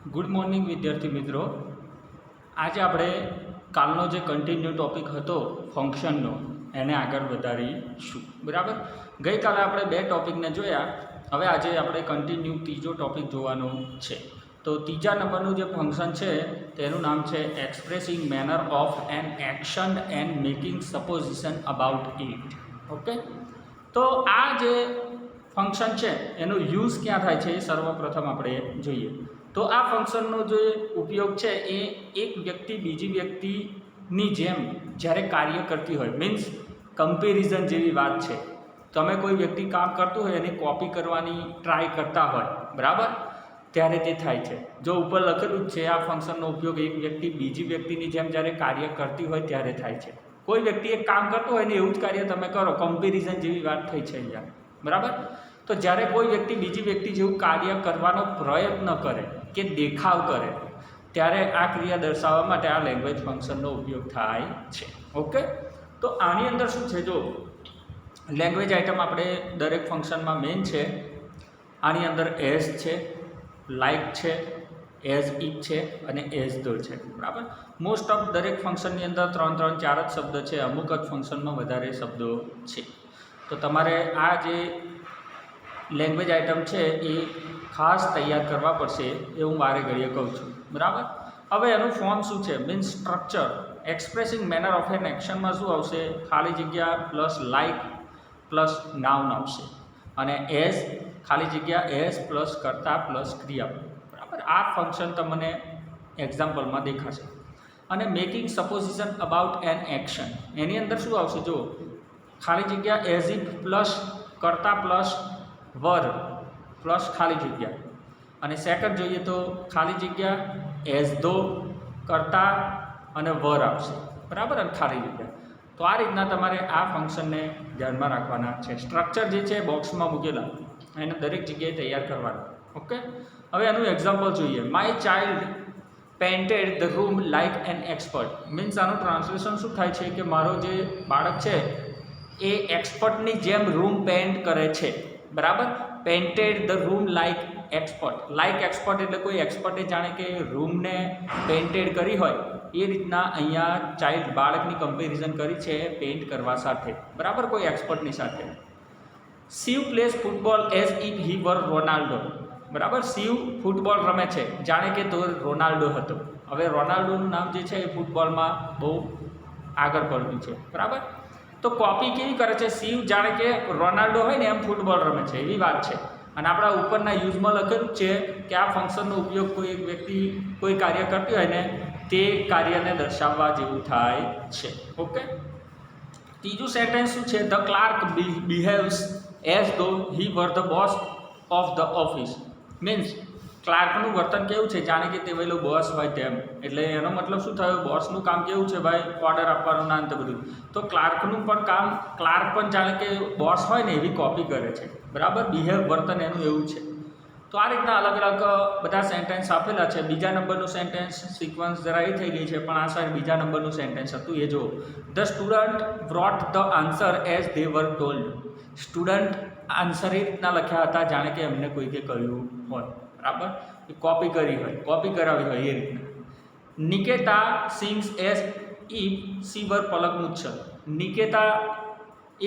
Good morning વિદ્યાર્થી મિત્રો. આજે આપણે કાલનો જે કન્ટિન્યુ ટોપિક હતો ફંક્શનનો એને આગળ વધારીશું. બરાબર, ગઈકાલે આપણે 2 ટોપિકને જોયા. હવે આજે આપણે કન્ટિન્યુ ત્રીજો ટોપિક જોવાનો છે. તો ત્રીજા નંબરનું જે ફંક્શન છે તેનું નામ છે expressing manner of an action and making supposition about it. Okay, તો આ જે ફંક્શન છે એનો યુઝ ક્યાં થાય છે એ સર્વપ્રથમ આપણે જોઈએ. તો આ ફંક્શનનો જે ઉપયોગ છે એ એક વ્યક્તિ બીજી વ્યક્તિની જેમ જ્યારે કાર્ય કરતી હોય, મીન્સ કમ્પેરિઝન જેવી વાત છે. તમે કોઈ વ્યક્તિ કામ કરતું હોય એની કોપી કરવાની ટ્રાય કરતા હોય, બરાબર, ત્યારે તે થાય છે. જો ઉપર લખેલું જ છે આ ફંક્શનનો ઉપયોગ એક વ્યક્તિ બીજી વ્યક્તિની જેમ જ્યારે કાર્ય કરતી હોય ત્યારે થાય છે. કોઈ વ્યક્તિ એક કામ કરતું હોય ને એવું જ કાર્ય તમે કરો, કમ્પેરિઝન જેવી વાત થઈ છે અહીંયા, બરાબર. તો જ્યારે કોઈ વ્યક્તિ બીજી વ્યક્તિ જેવું કાર્ય કરવાનો પ્રયત્ન કરે કે દેખાવ કરે ત્યારે આ ક્રિયા દર્શાવવા માટે આ લેંગ્વેજ ફંક્શનનો ઉપયોગ થાય છે. ઓકે, તો આની અંદર શું છે, જો લેંગ્વેજ આઇટમ આપણે દરેક ફંક્શનમાં મેઇન છે. આની અંદર એઝ છે, લાઇક છે, એઝ ઇફ છે અને એઝ ધ છે, બરાબર. મોસ્ટ ઓફ દરેક ફંક્શનની અંદર 3-4 જ શબ્દ છે, અમુક જ ફંક્શનમાં વધારે શબ્દો છે. તો તમારે આ જે લેંગ્વેજ આઇટમ છે એ ખાસ તૈયાર કરવા પડશે એ હું વારે ઘડીએ કહું છું, બરાબર. હવે એનું ફોર્મ શું છે, means structure. Expressing manner of an એક્શનમાં શું આવશે, ખાલી જગ્યા પ્લસ લાઇક પ્લસ નાઉન આવશે, અને એઝ ખાલી જગ્યા એઝ પ્લસ કર્તા પ્લસ ક્રિયા, બરાબર. આ ફંક્શન તમને એક્ઝામ્પલમાં દેખાશે. અને making supposition about an action, એની અંદર શું આવશે, જો ખાલી જગ્યા એઝ ઇફ પ્લસ કર્તા પ્લસ વર પ્લસ ખાલી જગ્યા, અને સેકન્ડ જોઈએ તો ખાલી જગ્યા એઝ ધો કરતા અને વર આવશે, બરાબર, અને ખાલી જગ્યા. તો આ રીતના તમારે આ ફંક્શનને ધ્યાનમાં રાખવાના છે. સ્ટ્રક્ચર જે છે બોક્સમાં મૂકેલા એને દરેક જગ્યાએ તૈયાર કરવાના. ઓકે, હવે એનું એક્ઝામ્પલ જોઈએ. My child painted the room like an expert. Means આનું ટ્રાન્સલેશન શું થાય છે કે મારો જે બાળક છે એ એક્સપર્ટની જેમ રૂમ પેઇન્ટ કરે છે, બરાબર. Painted the room like expert. Like expert એટલે કોઈ એક્સપર્ટે જાણે કે રૂમને પેઇન્ટેડ કરી હોય એ રીતના અહીંયા ચાઇલ્ડ બાળકની કમ્પેરિઝન કરી છે પેઇન્ટ કરવા સાથે, બરાબર, કોઈ એક્સપર્ટની સાથે. Shiv plays football as if he were Ronaldo, બરાબર. શિવ ફૂટબોલ રમે છે જાણે કે તો રોનાલ્ડો હતો. હવે રોનાલ્ડોનું નામ જે છે એ ફૂટબોલમાં બહુ આગળ પડ્યું છે, બરાબર. તો કોપી કેવી કરે છે, શિવ જાણે કે રોનાલ્ડો હોય ને એમ ફૂટબોલ રમે છે એવી વાત છે. અને આપણા ઉપરના યુઝમાં લખેલું છે કે આ ફંક્શનનો ઉપયોગ કોઈ એક વ્યક્તિ કોઈ કાર્ય કરતી હોય ને તે કાર્યને દર્શાવવા જેવું થાય છે. ઓકે, ત્રીજું સેન્ટેન્સ શું છે, the clerk behaves as though he were the boss of the office. Means ક્લાર્કનું વર્તન કેવું છે, જાણે કે તે પેલો બોસ હોય તેમ. એટલે એનો મતલબ શું થયો, બોસનું કામ કેવું છે ભાઈ, ઓર્ડર આપવાનું ના અંતે બધું. તો ક્લાર્કનું પણ કામ, ક્લાર્ક પણ જાણે કે બોસ હોય ને એવી કોપી કરે છે, બરાબર. બિહેવ વર્તન એનું એવું છે. તો આ રીતના અલગ અલગ બધા સેન્ટેન્સ આપેલા છે. બીજા નંબરનું સેન્ટેન્સ સિક્વન્સ જરા એ થઈ ગઈ છે, પણ આ સાઈડ બીજા નંબરનું સેન્ટેન્સ હતું એ જો. The student brought the answer as they were told. Student answer એ રીતના લખ્યા હતા જાણે કે એમને કોઈકે કહ્યું હોય, બરાબર. એ કોપી કરી હોય, કોપી કરાવી હોય એ રીતના. Niketa sings as if she were Palak Muchhal. Niketa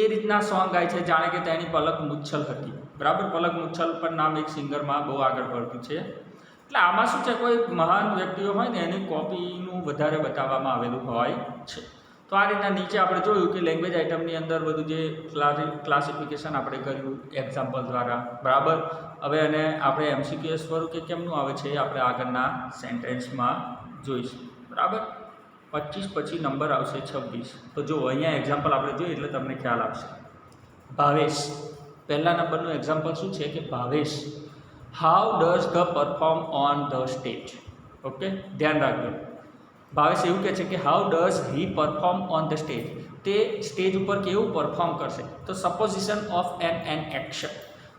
એ રીતના સોંગ ગાય છે જાણે કે તેની પલક મુચ્છલ હતી, બરાબર. પલક મુચ્છલ પણ નામ એક સિંગરમાં બહુ આગળ પડતું છે. એટલે આમાં શું છે, કોઈ મહાન વ્યક્તિઓ હોય ને એની કોપીનું વધારે બતાવવામાં આવેલું હોય છે. તો આ રીતના નીચે આપણે જોયું કે લેંગ્વેજ આઇટમની અંદર બધું જે ક્લાસિફિકેશન આપણે કર્યું એક્ઝામ્પલ દ્વારા, બરાબર. હવે એને આપણે એમસીક્યુ સ્વરૂપે કેમનું આવે છે એ આપણે આગળના સેન્ટેન્સમાં જોઈશું, બરાબર. 25 પછી નંબર આવશે 26. તો જો અહીંયા એક્ઝામ્પલ આપણે જોઈએ એટલે તમને ખ્યાલ આવશે. ભાવેશ, પહેલા નંબરનું એક્ઝામ્પલ શું છે કે Bhavesh how does the perform on the stage. Okay, ધ્યાન રાખજો. ભાવેશ એવું કહે છે કે how does he perform on the stage. તે સ્ટેજ ઉપર કેવું પરફોર્મ કરશે. તો સપોઝિશન ઓફ એન એક્શન.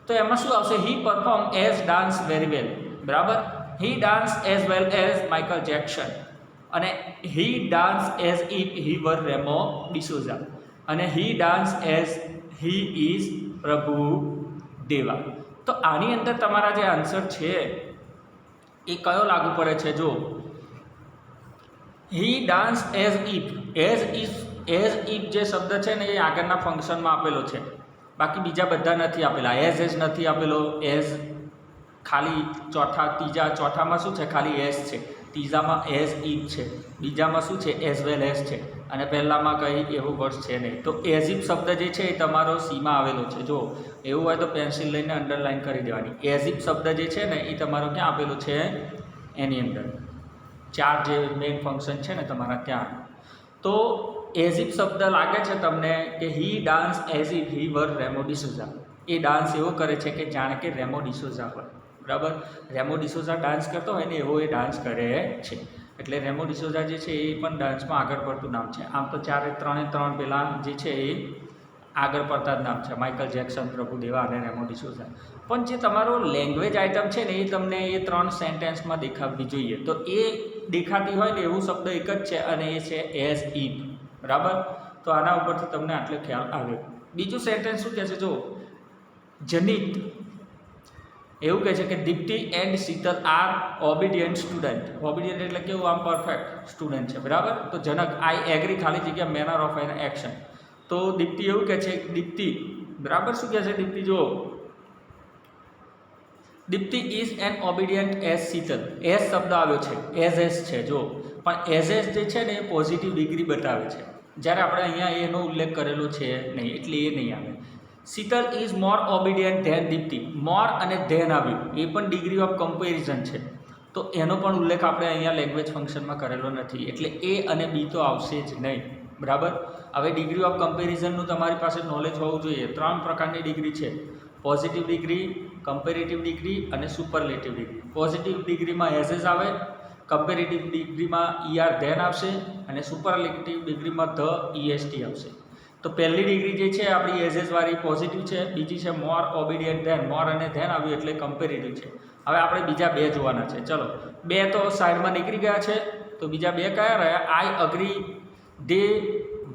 તો એમાં શું આવશે, he perform as dance very well, બરાબર. He dance as well as Michael Jackson, અને he dance as if he were Remo D'Souza, અને he dance as he is Prabhu Deva. તો આની અંદર તમારા જે આન્સર છે એ કયો લાગુ પડે છે? જો he dance as if, as if જે શબ્દ છે ને એ આગળના ફંક્શનમાં આપેલો છે, બાકી બીજા બધા નથી આપેલા. એઝ નથી આપેલો, એઝ ખાલી ચોથામાં શું છે? ખાલી એઝ છે. ત્રીજામાં એઝ ઇફ છે, બીજામાં શું છે? એઝ વેલ એઝ છે, અને પહેલામાં કંઈ એવો વર્ડ છે નહીં. તો એઝ ઇફ શબ્દ જે છે એ તમારો સીમાં આવેલો છે. જો એવું હોય તો પેન્સિલ લઈને અંડરલાઇન કરી દેવાની. એઝ ઇફ શબ્દ જે છે ને એ તમારો ક્યાં આપેલો છે? એની અંદર 4 જે મેઇન ફંક્શન છે ને તમારા ત્યાં. તો એઝ ઇફ શબ્દ લાગે છે તમને કે he dance as if he were Remo D'Souza. એ ડાન્સ એવો કરે છે કે જાણે કે રેમો ડિસોઝા હોય. બરાબર, રેમો ડિસોઝા ડાન્સ કરતો હોય ને એવો એ ડાન્સ કરે છે. એટલે રેમો ડિસોઝા જે છે એ પણ ડાન્સમાં આગળ પડતું નામ છે. આમ તો ત્રણે ત્રણ પેલા જે છે એ આગળ પડતા જ નામ છે, માઇકલ જેક્સન, પ્રભુદેવા અને રેમો ડિસોઝા. પણ જે તમારો લેંગ્વેજ આઇટમ છે ને એ તમને એ 3 સેન્ટેન્સમાં દેખાવવી જોઈએ. તો એ દેખાતી હોય ને એવું શબ્દ એક જ છે અને એ છે એઝ ઇફ. બરાબર, તો આના ઉપરથી તમને આટલો ખ્યાલ આવ્યો. બીજું સેન્ટેન્સ શું કહે છે? જો જનિત એવું કહે છે કે Deepti and Sheetal are obedient student. Obedient એટલે કેવું? આમ પરફેક્ટ સ્ટુડન્ટ છે. બરાબર, તો જનક આઈ એગ્રી ખાલી જગ્યા મેનર ઓફ એન એક્શન. તો દીપ્તિ એવું કહે છે, દીપ્તિ બરાબર શું કહે છે? દીપ્તિ જો Deepti is an obedient as Sheetal. As શબ્દ આવ્યો છે, એઝ છે. જો પણ એઝ જે છે ને એ પોઝિટિવ ડિગ્રી બતાવે છે, જ્યારે આપણે અહીંયા એનો ઉલ્લેખ કરેલો છે નહીં, એટલે એ નહીં આવે. Sheetal is more obedient than Deepti. More અને ધેન આવ્યું, એ પણ ડિગ્રી ઓફ કમ્પેરિઝન છે. તો એનો પણ ઉલ્લેખ આપણે અહીંયા લેંગ્વેજ ફંક્શનમાં કરેલો નથી, એટલે એ અને બી તો આવશે જ નહીં. બરાબર, હવે ડિગ્રી ઓફ કમ્પેરિઝનનું તમારી પાસે નોલેજ હોવું જોઈએ. 3 પ્રકારની ડિગ્રી છે: પોઝિટિવ ડિગ્રી, કમ્પેરેટિવ ડિગ્રી અને સુપરલેટિવ ડિગ્રી. પોઝિટિવ ડિગ્રીમાં એઝ આવે, કમ્પેરેટિવ ડિગ્રીમાં ER ધેન આવશે, અને સુપરલેટિવ ડિગ્રીમાં ધ EST આવશે. તો પહેલી ડિગ્રી જે છે આપણી એઝ વાળી પોઝિટિવ છે, બીજી છે મોર ઓબિડિયન્ટ ધેન. મોર અને ધેન આવ્યું એટલે કમ્પેરેટિવ છે. હવે આપણે બીજા 2 જોવાના છે. ચલો, 2 તો સાઈડમાં નીકળી ગયા છે, તો બીજા 2 કયા રહ્યા? I agree they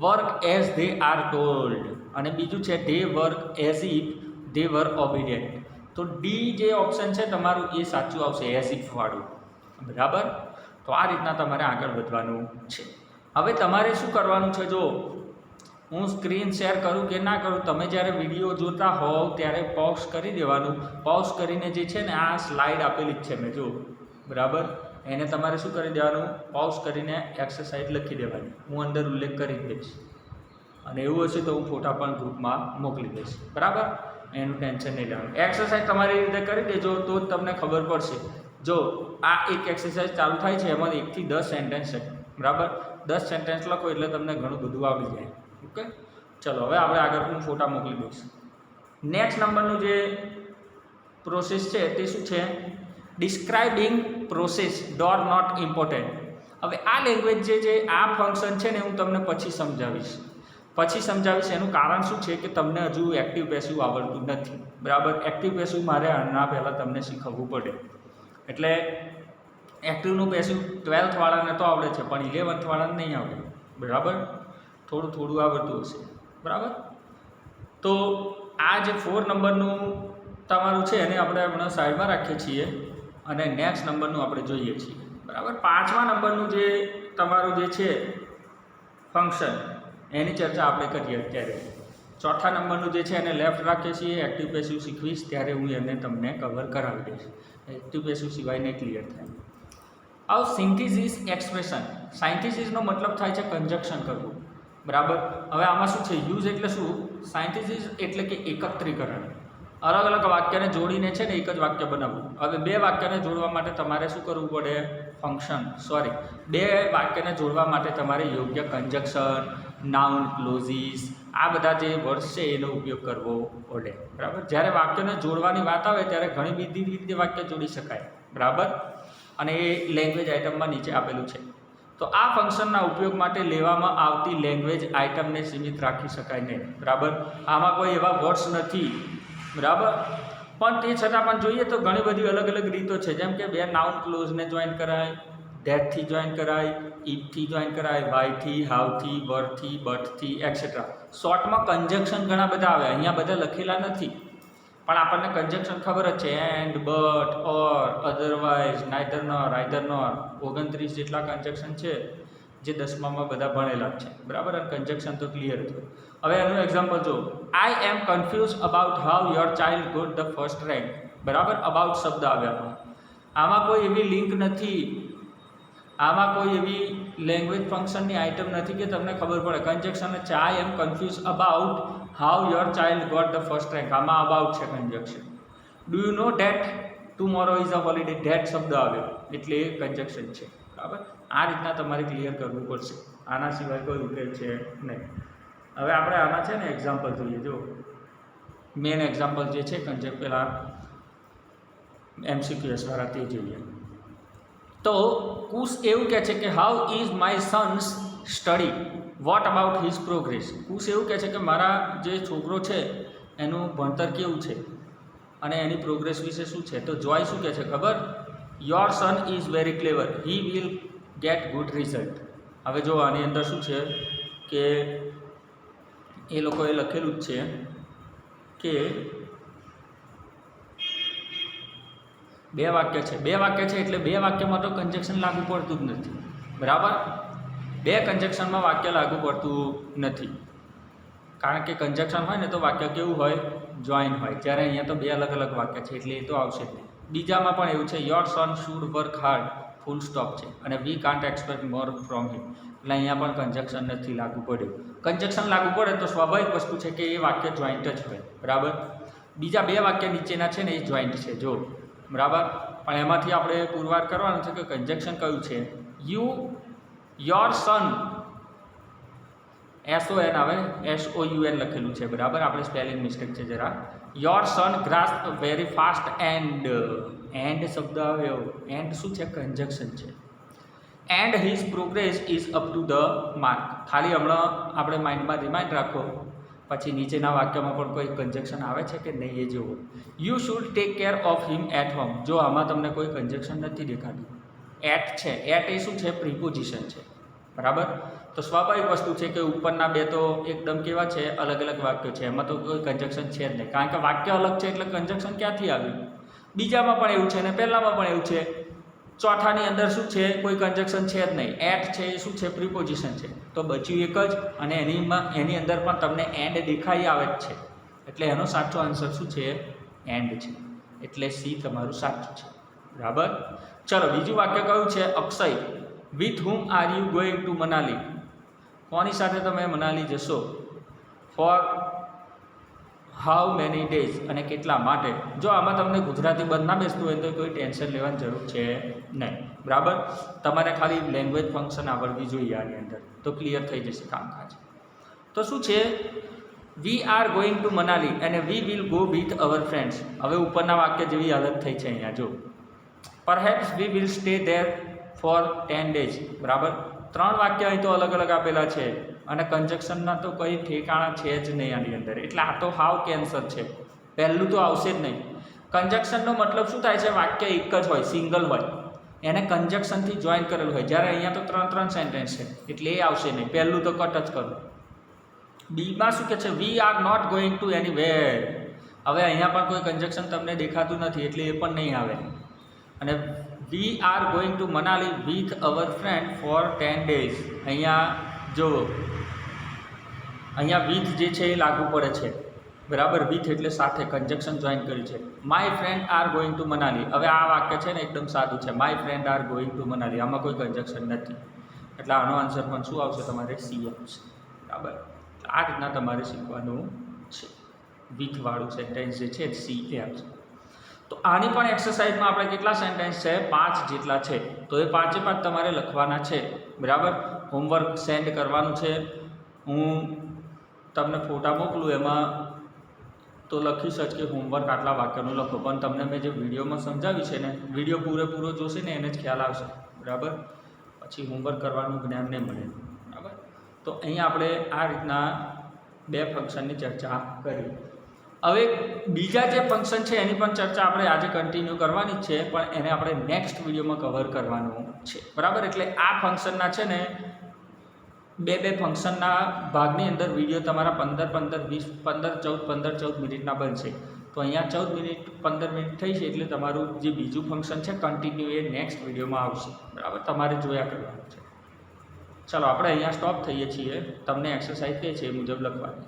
work as they are told, અને બીજું છે they work as if they were obedient. તો ડી જે ઓપ્શન છે તમારું એ સાચું આવશે, એઝ ઇફ વાળું. બરાબર, તો આ રીતના તમારે આગળ વધવાનું છે. હવે તમારે શું કરવાનું છે? જો હું સ્ક્રીન શેર કરું કે ના કરું, તમે જ્યારે વિડીયો જોતા હોવ ત્યારે પોઝ કરી દેવાનું. પોઝ કરીને જે છે ને આ સ્લાઇડ આપેલી જ છે મેં, જો બરાબર, એને તમારે શું કરી દેવાનું? પોઝ કરીને એક્સરસાઇઝ લખી દેવાની. હું અંદર ઉલ્લેખ કરી દઈશ, અને એવું હશે તો હું ફોટા પણ ગ્રુપમાં મોકલી દઈશ. બરાબર, એનું ટેન્શન નહીં લેવાનું. એક્સરસાઇઝ તમારી રીતે કરી દેજો તો જ તમને ખબર પડશે. જો આ એક એક્સરસાઇઝ ચાલુ થાય છે, એમાં 1 થી 10 સેન્ટેન્સ છે. બરાબર, 10 સેન્ટેન્સ લખો એટલે તમને ઘણું બધું આવડી જાય. ઓકે, ચલો હવે આપણે આગળ હું ફોટા મોકલી દઈશ. નેક્સ્ટ નંબરનું જે પ્રોસેસ છે તે શું છે? Describing process door not important. હવે આ લેંગ્વેજ જે છે, આ ફંક્શન છે ને હું તમને પછી સમજાવીશ. એનું કારણ શું છે કે તમને હજુ એક્ટિવ પેસિવ આવડતું નથી. બરાબર, એક્ટિવ પેસિવ મારે આના પહેલાં તમને શીખવવું પડે. એટલે એક્ટિવનું પેસિવ 12th વાળાને તો આવડે છે, પણ 11th વાળાને નહીં આવડે. બરાબર, થોડું આવડતું હશે. બરાબર, તો આ જે 4 નંબરનું તમારું છે એને આપણે હમણાં સાઈડમાં રાખીએ છીએ, અને નેક્સ્ટ નંબરનું આપણે જોઈએ છીએ. બરાબર, 5મા નંબરનું જે તમારું જે છે ફંક્શન, એની ચર્ચા આપણે કરીએ અત્યારે. 4થા નંબરનું જે છે એને લેફ્ટ રાખીએ છીએ. એક્ટિવ પેસિવ શીખવીશ ત્યારે હું એને તમને કવર કરાવી દઈશ. એક્ટિવ પેસિવ સિવાય નહીં ક્લિયર થાય. હવે સિન્થેસિસ એક્સપ્રેશન. સાયન્થેસિસનો મતલબ થાય છે કન્જક્શન કરવું. બરાબર, હવે આમાં શું છે? યુઝ એટલે શું? સાયન્થેસિસ એટલે કે એકત્રીકરણ. અલગ અલગ વાક્યને જોડીને છે ને એક જ વાક્ય બનાવવું. હવે 2 વાક્યને જોડવા માટે તમારે શું કરવું પડે? 2 વાક્યને જોડવા માટે તમારે યોગ્ય કન્જક્શન, નાઉન, ક્લોઝિસ, આ બધા જે વર્ડ્સ છે એનો ઉપયોગ કરવો પડે. બરાબર, જ્યારે વાક્યને જોડવાની વાત આવે ત્યારે ઘણી બધી રીતે વાક્ય જોડી શકાય. બરાબર, અને એ લેંગ્વેજ આઇટમમાં નીચે આપેલું છે. તો આ ફંક્શનના ઉપયોગ માટે લેવામાં આવતી લેંગ્વેજ આઇટમને સીમિત રાખી શકાય નહીં. બરાબર, આમાં કોઈ એવા વર્ડ્સ નથી. બરાબર, પણ તે છતાં પણ જોઈએ તો ઘણી બધી અલગ અલગ રીતો છે. જેમ કે 2 નાઉન ક્લોઝને જોઈન કરાય, ધેટથી જોઈન કરાય, ઇફથી જોઈન કરાય, વાયથી, હાવથી, વરથી, બટથી, એક્સેટ્રા. શોર્ટમાં કન્જક્શન ઘણા બધા આવે, અહીંયા બધા લખેલા નથી, પણ આપણને કન્જક્શન ખબર જ છે, and, but, or, otherwise, neither nor, either nor, 29 જેટલા કન્જક્શન છે જે 10મામાં બધા ભણેલા જ છે, બરાબર. અને કન્જક્શન તો ક્લિયર થયું. હવે એનું એક્ઝામ્પલ જો, I am confuse about how your child got the first rank, બરાબર. અબાઉટ શબ્દ આવ્યા, આમાં કોઈ એવી લિંક નથી, આમાં કોઈ એવી લેંગ્વેજ ફંક્શનની આઇટમ નથી કે તમને ખબર પડે. કન્જક્શન છે, I am confuse about how your child got the first rank, આમાં અબાઉટ છે conjunction. Do you know that tomorrow is a holiday, that શબ્દ આવ્યો એટલે એ કન્જક્શન છે, બરાબર. આ રીતના તમારે ક્લિયર કરવું પડશે, આના સિવાય કોઈ ઉકેલ છે નહીં. હવે આપણે આના છે ને એક્ઝામ્પલ જોઈએ. જો મેન એક્ઝામ્પલ જે છે પેલા MCQS વાળા તે જોઈએ. તો કુશ એવું કહે છે કે how is my sons study, what about his progress. Kush એવું કહે છે કે મારા જે છોકરો છે એનું ભણતર કેવું છે અને એની પ્રોગ્રેસ વિશે શું છે. તો જોય શું કહે છે ખબર, your son is very clever, he will get good result. હવે જો આની અંદર શું છે કે એ લોકોએ લખેલું જ છે કે બે વાક્ય છે એટલે બે વાક્યમાં તો કન્જક્શન લાગુ પડતું જ નથી, બરાબર. બે કન્જક્શનમાં વાક્ય લાગુ પડતું નથી, કારણ કે કન્જક્શન હોય ને તો વાક્ય કેવું હોય, જોઈન હોય. જ્યારે અહીંયા તો બે અલગ અલગ વાક્ય છે એટલે એ તો આવશે જ નહીં. બીજામાં પણ એવું છે, your son should work hard, full stop છે, અને we can't expect more from him, એટલે અહીંયા પણ કન્જક્શન નથી લાગુ પડ્યું. કન્જક્શન લાગુ પડે તો સ્વાભાવિક વસ્તુ છે કે એ વાક્ય જોઈન્ટ જ હોય, બરાબર. બીજા બે વાક્ય નીચેના છે ને એ જોઈન્ટ છે, જો, બરાબર. પણ એમાંથી આપણે પુરવાર કરવાનું છે કે કન્જક્શન કયું છે. યોર સન, SON આવે, SOUN લખેલું છે, બરાબર. આપણે સ્પેલિંગ મિસ્ટેક છે જરા. Your son grasp very fast and શબ્દ આવ્યો, એન્ડ શું છે, કન્જક્શન છે. And his progress is up to the mark. ખાલી હમણાં આપણે માઇન્ડમાં રિમાઇન્ડ રાખો, પછી નીચેના વાક્યમાં પણ કોઈ કન્જક્શન આવે છે કે નહીં એ જુઓ. You should take care of him at home. જો આમાં તમને કોઈ કન્જક્શન નથી દેખાતું, એટ છે, એટ એ શું છે, પ્રિપોઝિશન છે, બરાબર. તો સ્વાભાવિક વસ્તુ છે કે ઉપરના બે તો એકદમ કેવા છે, અલગ અલગ વાક્યો છે, એમાં તો કોઈ કન્જક્શન છે જ નહીં, કારણ કે વાક્ય અલગ છે એટલે કન્જક્શન ક્યાંથી આવ્યું. બીજામાં પણ એવું છે ને પહેલામાં પણ એવું છે. ચોથાની અંદર શું છે, કોઈ કન્જક્શન છે જ નહીં, એટ છે એ શું છે, પ્રિપોઝિશન છે. તો બચ્યું એક જ, અને એની અંદર પણ તમને એન્ડ દેખાઈ આવે જ છે, એટલે એનો સાચો આન્સર શું છે, એન્ડ છે. એટલે સી તમારું સાચું છે, બરાબર. ચલો બીજું વાક્ય કયું છે, Akshay. With whom are you going to Manali, કોની સાથે તમે મનાલી જશો. ફોર હાઉ મેની ડેઝ, અને કેટલા માટે. જો આમાં તમને ગુજરાતી બંધ ના બેસતું હોય તો કોઈ ટેન્શન લેવાની જરૂર છે નહીં, બરાબર. તમારે ખાલી લેંગ્વેજ ફંક્શન આવડવી જોઈએ આની અંદર, તો ક્લિયર થઈ જશે કામકાજ. તો શું છે, we are going to Manali અને we will go with our friends. હવે ઉપરના વાક્ય જેવી હાલત થઈ છે અહીંયા જો. Perhaps we will stay there for 10 days, બરાબર. ત્રણ વાક્ય અહીં તો અલગ અલગ આપેલા છે અને કન્જક્શનના તો કંઈ ઠેકાણા છે જ નહીં આની અંદર, એટલે આ તો હાવ કેન્સર છે, પહેલું તો આવશે જ નહીં. કન્જક્શનનો મતલબ શું થાય છે, વાક્ય એક જ હોય, સિંગલ હોય, એને કન્જક્શનથી જોઈન કરેલું હોય. જ્યારે અહીંયા તો ત્રણ સેન્ટેન્સ છે એટલે એ આવશે નહીં, પહેલું તો કટ જ કરું. બીમાં શું કહે છે, we are not going to anywhere. હવે અહીંયા પણ કોઈ કન્જક્શન તમને દેખાતું નથી એટલે એ પણ નહીં આવે. અને we are going to Manali with our friend for 10 days. અહીંયા જુઓ, અહીંયા વિથ જે છે એ લાગુ પડે છે, બરાબર. વિથ એટલે સાથે, કન્જક્શન જોઈન કર્યું છે. My friend are going to Manali. હવે આ વાક્ય છે ને એકદમ સાદું છે, my friend are going to Manali, આમાં કોઈ કન્જક્શન નથી, એટલે આનો આન્સર પણ શું આવશે, તમારે સી આવશે, બરાબર. આ રીતના તમારે શીખવાનું છે. વિથવાળું સેન્ટેન્સ જે છે સી એ આવશે. તો આની પણ એક્સરસાઇઝમાં આપણે કેટલા સેન્ટેન્સ છે, 5 જેટલા છે. તો એ 5 તમારે લખવાના છે, બરાબર. હોમવર્ક સેન્ડ કરવાનું છે. હું તમને ફોટા મોકલું એમાં તો લખીશ જ કે હોમવર્ક આટલા વાક્યનું લખો, પણ તમને મેં જે વિડીયોમાં સમજાવ્યું છે ને, વિડીયો પૂરેપૂરો જોશે ને એને જ ખ્યાલ આવશે, બરાબર. પછી હોમવર્ક કરવાનું જ્ઞાન નહીં મળે, બરાબર. તો અહીંયા આપણે આ રીતના 2 ફંક્શનની ચર્ચા કરી. હવે બીજા જે ફંક્શન છે એની પણ ચર્ચા આપણે આજે કન્ટિન્યુ કરવાની જ છે, પણ એને આપણે નેક્સ્ટ વિડીયોમાં કવર કરવાનું છે, બરાબર. એટલે આ ફંક્શનના છે ને 2 ફંક્શનના ભાગની અંદર વિડીયો તમારા 15-15, 20, 15-14 મિનિટના બનશે. તો તો અહીંયા 14 મિનિટ 15 મિનિટ થઈ છે એટલે તમારું જે બીજું ફંક્શન છે કન્ટિન્યુ એ નેક્સ્ટ વિડીયોમાં આવશે, બરાબર, તમારે જોયા કરવાનું છે. ચાલો આપણે અહીંયા સ્ટોપ થઈએ છીએ, તમને એક્સરસાઇઝ કહે છે એ મુજબ લખવાની.